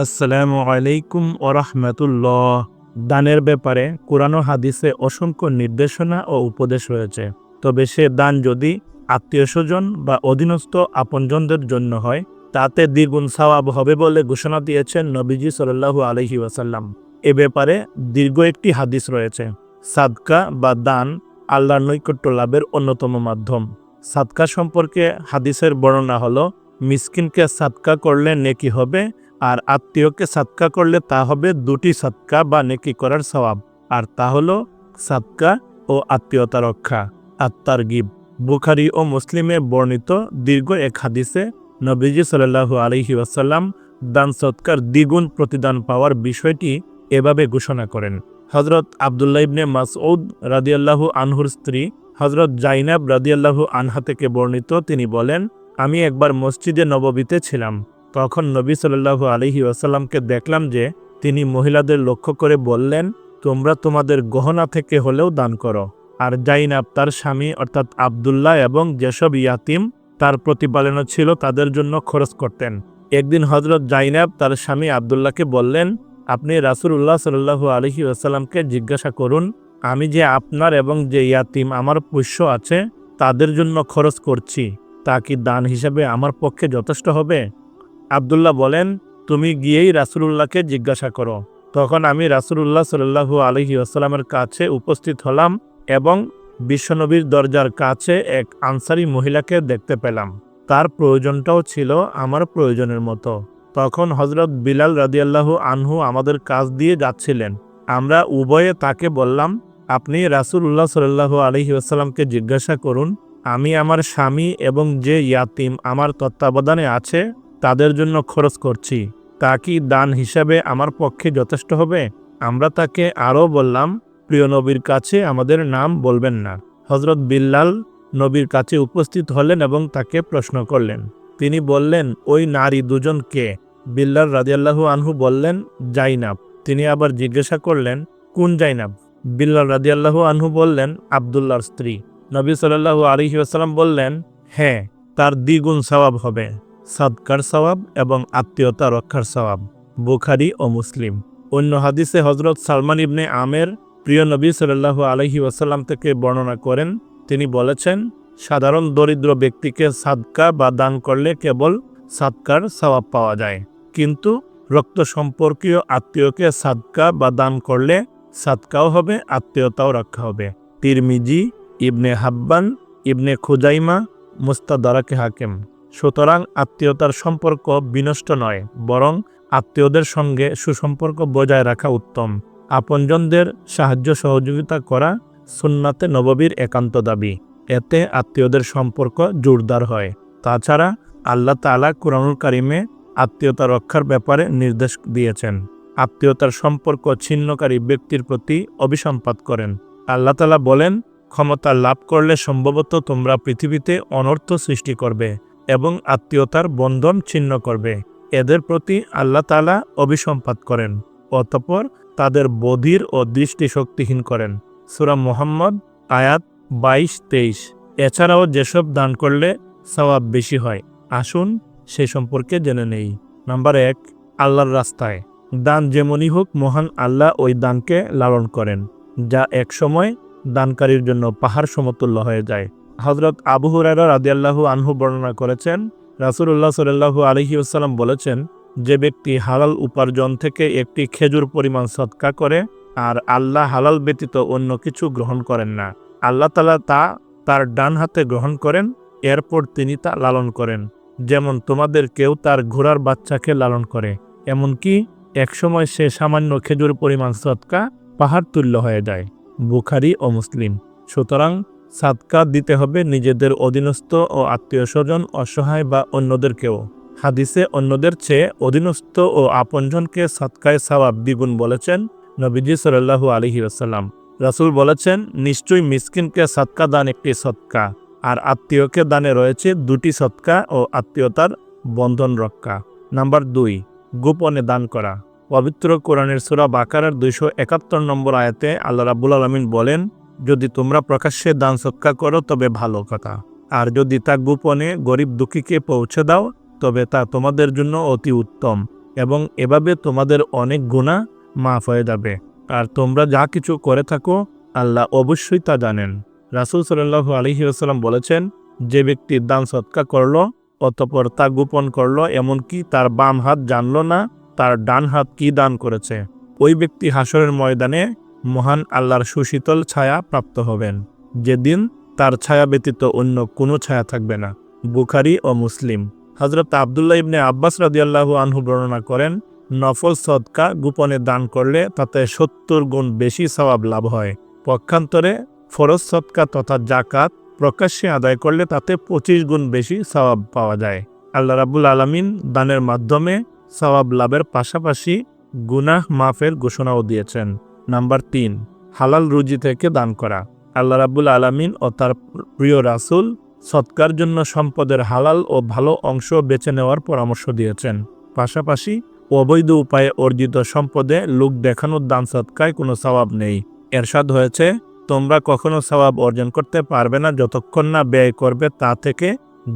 আসসালামু আলাইকুম ওরহমতুল্লাহ। দানের ব্যাপারে কুরআন ও হাদিসে অসংখ্য নির্দেশনা ও উপদেশ রয়েছে। তবে সে দান যদি আত্মীয়স্বজন বা অধীনস্থ আপনজনদের জন্য হয়, তাতে দ্বিগুণ সওয়াব হবে বলে ঘোষণা দিয়েছেন নবীজি সাল্লাল্লাহু আলাইহি ওয়াসাল্লাম। এ ব্যাপারে দীর্ঘ একটি হাদিস রয়েছে। সাদকা বা দান আল্লাহর নৈকট্য লাভের অন্যতম মাধ্যম। সাদকা সম্পর্কে হাদিসের বর্ণনা হলো, মিসকিনকে সাদকা করলে নেকি হবে, আর আত্মীয়কে সাদকা করলে তা হবে দুটি সাদকা বা নেকি করার সওয়াব। আর তা হলো সাদকা ও আত্মীয়তা রক্ষা। আত-তারগিব। বুখারী ও মুসলিমে বর্ণিত দীর্ঘ এক হাদিসে নবীজি সাল্লাল্লাহু আলাইহি ওয়াসাল্লাম দান সৎকার দ্বিগুণ প্রতিদান পাওয়ার বিষয়টি এভাবে ঘোষণা করেন। হযরত আব্দুল্লাহ ইবনে মাসউদ রাদিয়াল্লাহু আনহুর স্ত্রী হযরত জাইনাব রাদিয়াল্লাহু আনহা থেকে বর্ণিত, তিনি বলেন, আমি একবার মসজিদে নববীতে ছিলাম। তখন নবী সাল্লাল্লাহু আলাইহি ওয়াসাল্লামকে দেখলাম যে তিনি মহিলাদের লক্ষ্য করে বললেন, তোমরা তোমাদের গহনা থেকে হলেও দান করো। আর জাইনাব তার স্বামী অর্থাৎ আব্দুল্লাহ এবং যেসব ইয়াতিম তার প্রতিপালনা ছিল তাদের জন্য খরচ করতেন। একদিন হযরত জাইনাব তার স্বামী আব্দুল্লাহকে বললেন, আপনি রাসূলুল্লাহ সাল্লাল্লাহু আলাইহি ওয়াসাল্লামকে জিজ্ঞাসা করুন, আমি যে আপনার এবং যে ইয়াতিম আমার পোষ্য আছে তাদের জন্য খরচ করছি, তা কি দান হিসেবে আমার পক্ষে যথেষ্ট হবে? আব্দুল্লাহ বলেন, তুমি গিয়েই রাসূলুল্লাহকে জিজ্ঞাসা করো। তখন আমি রাসূলুল্লাহ সাল্লাল্লাহু আলাইহি ওয়াসাল্লামের কাছে উপস্থিত হলাম এবং বিশ্বনবীর দরজার কাছে এক আনসারী মহিলাকে দেখতে পেলাম। তার প্রয়োজনটাও ছিল আমার প্রয়োজনের মতো। তখন হযরত বিলাল রাদিয়াল্লাহু আনহু আমাদের কাছ দিয়ে যাচ্ছিলেন। আমরা উভয়ে তাকে বললাম, আপনি রাসূলুল্লাহ সাল্লাল্লাহু আলাইহি ওয়াসাল্লামকে জিজ্ঞাসা করুন, আমি আমার স্বামী এবং যে ইয়াতিম আমার তত্ত্বাবধানে আছে তাদের জন্য খরচ করছি, তা কি দান হিসাবে আমার পক্ষে যথেষ্ট হবে? আমরা তাকে আরও বললাম, প্রিয় নবীর কাছে আমাদের নাম বলবেন না। হযরত বিল্লাল নবীর কাছে উপস্থিত হলেন এবং তাকে প্রশ্ন করলেন। তিনি বললেন, ওই নারী দুজন কে? বিল্লাল রাদিয়াল্লাহু আনহু বললেন, জাইনাব। তিনি আবার জিজ্ঞাসা করলেন, কোন জাইনাব? বিল্লাল রাদিয়াল্লাহু আনহু বললেন, আব্দুল্লাহর স্ত্রী। নবী সাল্লাল্লাহু আলাইহি ওয়াসাল্লাম বললেন, হ্যাঁ, তার দ্বিগুণ সওয়াব হবে, সাদকার সওয়াব এবং আত্মীয়তা রক্ষার সওয়াব। বুখারী ও মুসলিম। অন্য হাদিসে হযরত সালমান ইবনে আমের প্রিয় নবী সাল্লাল্লাহু আলাইহি ওয়াসাল্লাম থেকে বর্ণনা করেন, তিনি বলেছেন, সাধারণ দরিদ্র ব্যক্তিকে সাদকা বা দান করলে কেবল সাদকার সওয়াব পাওয়া যায়, কিন্তু রক্ত সম্পর্কীয় আত্মীয়কে সাদকা বা দান করলে সাদকাও হবে, আত্মীয়তাও রক্ষা হবে। তিরমিজি, ইবনে হাব্বান, ইবনে খুজাইমা, মুস্তাদরাকে হাকিম। সুতরাং আত্মীয়তার সম্পর্ক বিনষ্ট নয়, বরং আত্মীয়দের সঙ্গে সুসম্পর্ক বজায় রাখা উত্তম। আপনজনদের সাহায্য সহযোগিতা করা সুন্নাতে নববীর একান্ত দাবি। এতে আত্মীয়দের সম্পর্ক জোরদার হয়। তাছাড়া আল্লাহ তাআলা কুরআনুল কারীমে আত্মীয়তা রক্ষার ব্যাপারে নির্দেশ দিয়েছেন। আত্মীয়তার সম্পর্ক ছিন্নকারী ব্যক্তির প্রতি অভিসম্পাত করেন। আল্লাহ তাআলা বলেন, ক্ষমতা লাভ করলে সম্ভবত তোমরা পৃথিবীতে অনর্থ সৃষ্টি করবে এবং আত্মীয়তার বন্ধন ছিন্ন করবে। এদের প্রতি আল্লাহ তাআলা অভিসম্পাত করেন, অতঃপর তাদের বধির ও দৃষ্টিশক্তিহীন করেন। সূরা মুহাম্মদ আয়াত 22-23। এছাড়াও যেসব দান করলে সওয়াব বেশি হয়, আসুন সে সম্পর্কে জেনে নেই। নাম্বার 1, আল্লাহর রাস্তায় দান যেমনই হোক, মহান আল্লাহ ওই দানকে লালন করেন, যা এক সময় দানকারীর জন্য পাহাড় সমতুল্য হয়ে যায়। হযরত আবু হুরায়রা রাদিয়াল্লাহু আনহু বর্ণনা করেছেন, রাসূলুল্লাহ সাল্লাল্লাহু আলাইহি ওয়াসাল্লাম বলেছেন, যে ব্যক্তি হালাল উপার্জন থেকে একটি খেজুর পরিমাণ সদকা করে আর আল্লাহ হালাল ব্যতীত অন্য কিছু গ্রহণ করেন না, আল্লাহ তাআলা তা তার ডান হাতে গ্রহণ করেন, এরপর তিনি তা লালন করেন, যেমন তোমাদের কেউ তার ঘোড়ার বাচ্চাকে লালন করে। এমনকি একসময় সে সামান্য খেজুর পরিমাণ সদকা পাহাড় তুল্য হয়ে যায়। বুখারী ও মুসলিম। সুতরাং সাদকা দিতে হবে নিজেদের অধীনস্থ ও আত্মীয়স্বজন, অসহায় বা অন্যদেরকেও। হাদিসে অন্যদের চেয়ে অধীনস্থ ও আপনজনকে সাদকায় সওয়াব দ্বিগুণ বলেছেন নবীজি সাল্লাল্লাহু আলাইহি ওয়াসাল্লাম। রাসূল বলেছেন, নিশ্চয়ই মিসকিনকে সাদকা দান একটি সদকা, আর আত্মীয়কে দানে রয়েছে দুটি সদকা ও আত্মীয়তার বন্ধন রক্ষা। নাম্বার 2, গোপনে দান করা। পবিত্র কোরআনের সূরা বাকারার 271 নম্বর আয়াতে আল্লাহ রাব্বুল আলামিন বলেন, যদি তোমরা প্রকাশ্যে দান সদকা করো তবে ভালো কথা, আর যদি তা গোপনে গরিব দুঃখীকে পৌঁছে দাও তবে তা তোমাদের জন্য অতি উত্তম। এবং এভাবে তোমাদের অনেক গুনাহ মাফ হয়ে যাবে। আর তোমরা যা কিছু করে থাকো আল্লাহ অবশ্যই তা জানেন। রাসূল সাল্লাল্লাহু আলাইহি ওয়াসাল্লাম বলেছেন, যে ব্যক্তি দান সদকা করলো অতঃপর তা গোপন করলো, এমনকি তার বাম হাত জানলো না তার ডান হাত কি দান করেছে, ওই ব্যক্তি হাসরের ময়দানে মহান আল্লাহর সুশীতল ছায়া প্রাপ্ত হবেন, যেদিন তার ছায়া ব্যতীত অন্য কোনো ছায়া থাকবে না। বুখারী ও মুসলিম। হযরত আব্দুল্লাহ ইবনে আব্বাস রাদিয়াল্লাহু আনহু বর্ণনা করেন, নফল সদকা গোপনে দান করলে তাতে 70 গুণ বেশি সওয়াব লাভ হয়। পক্ষান্তরে ফরজ সদকা তথা যাকাত প্রকাশ্যে আদায় করলে তাতে 25 গুণ বেশি সওয়াব পাওয়া যায়। আল্লাহ রাব্বুল আলামিন দানের মাধ্যমে সওয়াব লাভের পাশাপাশি গুনাহ মাফের ঘোষণাও দিয়েছেন। নাম্বার 3, হালাল রুজি থেকে দান করা। আল্লাহ রাব্বুল আলামিন ও তার প্রিয় রাসূল সদকার জন্য সম্পদের হালাল ও ভালো অংশ বেছে নেওয়ার পরামর্শ দিয়েছেন। পাশাপাশি অবৈধ উপায়ে অর্জিত সম্পদে লোক দেখানোর দান সদকায় কোনো সওয়াব নেই। এরশাদ হয়েছে, তোমরা কখনো সওয়াব অর্জন করতে পারবে না যতক্ষণ না ব্যয় করবে তা থেকে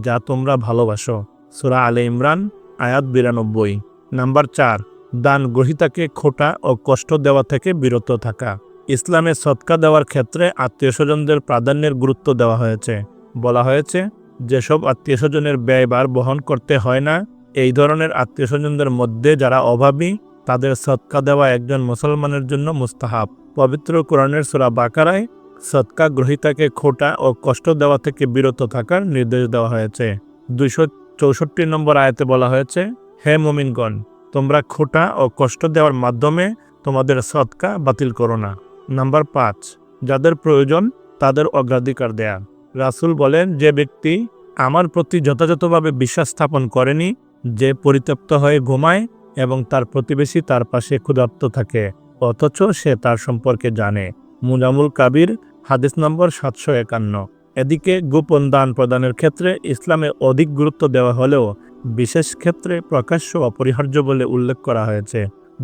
যা তোমরা ভালোবাসো। সূরা আলে ইমরান আয়াত 92। নাম্বার 4, দান গ্রহীতাকে খোটা ও কষ্ট দেওয়া থেকে বিরত থাকা। ইসলামে সদকা দেওয়ার ক্ষেত্রে আত্মীয়স্বজনদের প্রাধান্যের গুরুত্ব দেওয়া হয়েছে। বলা হয়েছে, যেসব আত্মীয়স্বজনের ব্যয়ভার বহন করতে হয় না, এই ধরনের আত্মীয়স্বজনদের মধ্যে যারা অভাবী তাদের সদকা দেওয়া একজন মুসলমানের জন্য মুস্তাহাব। পবিত্র কোরআনের সূরা বাকারায় সদকা গ্রহীতাকে খোটা ও কষ্ট দেওয়া থেকে বিরত থাকার নির্দেশ দেওয়া হয়েছে। 264 নম্বর আয়াতে বলা হয়েছে, হে মুমিনগণ, তোমরা খোটা ও কষ্ট দেওয়ার মাধ্যমে তোমাদের সদকা বাতিল করো না। নাম্বার 5, যাদের প্রয়োজন তাদের অগ্রাধিকার দেয়া। রাসূল বলেন, যে ব্যক্তি আমার প্রতি যথাযথভাবে বিশ্বাস স্থাপন করেনি, যে পরিত্যক্ত হয়ে ঘুমায় এবং তার প্রতিবেশী তার পাশে ক্ষুধার্ত থাকে অথচ সে তার সম্পর্কে জানে। মুজামুল কাবির হাদিস নম্বর 751। এদিকে গোপন দান প্রদানের ক্ষেত্রে ইসলামে অধিক গুরুত্ব দেওয়া হলেও বিশেষ ক্ষেত্রে প্রকাশ্য অপরিহার্য বলে উল্লেখ করা হয়েছে।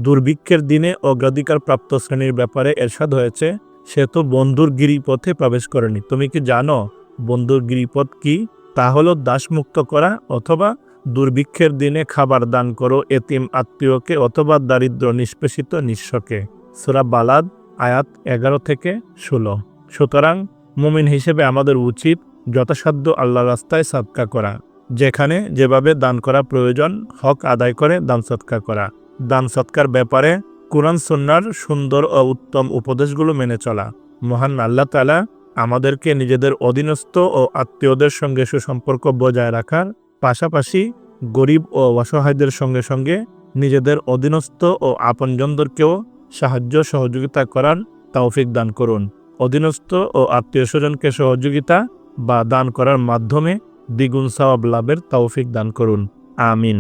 দুর্ভিক্ষের দিনে অগ্রাধিকার প্রাপ্ত শ্রেণীর ব্যাপারে এরশাদ হয়েছে, সে তো বন্ধুর গিরিপথে প্রবেশ করেনি। তুমি কি জানো বন্ধুর গিরিপথ কি? তা হলো দাসমুক্ত করা অথবা দুর্ভিক্ষের দিনে খাবার দান করো এতিম আত্মীয়কে অথবা দারিদ্র নিষ্পেষিত নিঃস্বকে। সূরা বালাদ আয়াত 11 থেকে 16। সুতরাং মুমিন হিসেবে আমাদের উচিত যথাসাধ্য আল্লাহর রাস্তায় সদকা করা, যেখানে যেভাবে দান করা প্রয়োজন হক আদায় করে দান সদকা করা। দান সদকার ব্যাপারে কুরআন সুন্নাহর সুন্দর ও উত্তম উপদেশগুলো মেনে চলা। মহান আল্লাহ তাআলা আমাদেরকে নিজেদের অধীনস্থ ও আত্মীয়দের সঙ্গে সুসম্পর্ক বজায় রাখার পাশাপাশি গরিব ও অসহায়দের সঙ্গে সঙ্গে নিজেদের অধীনস্থ ও আপনজনদেরকেও সাহায্য সহযোগিতা করার তৌফিক দান করুন। অধীনস্থ ও আত্মীয়স্বজনকে সহযোগিতা বা দান করার মাধ্যমে দ্বিগুণ সওয়াব লাভের তৌফিক দান করুন। আমিন।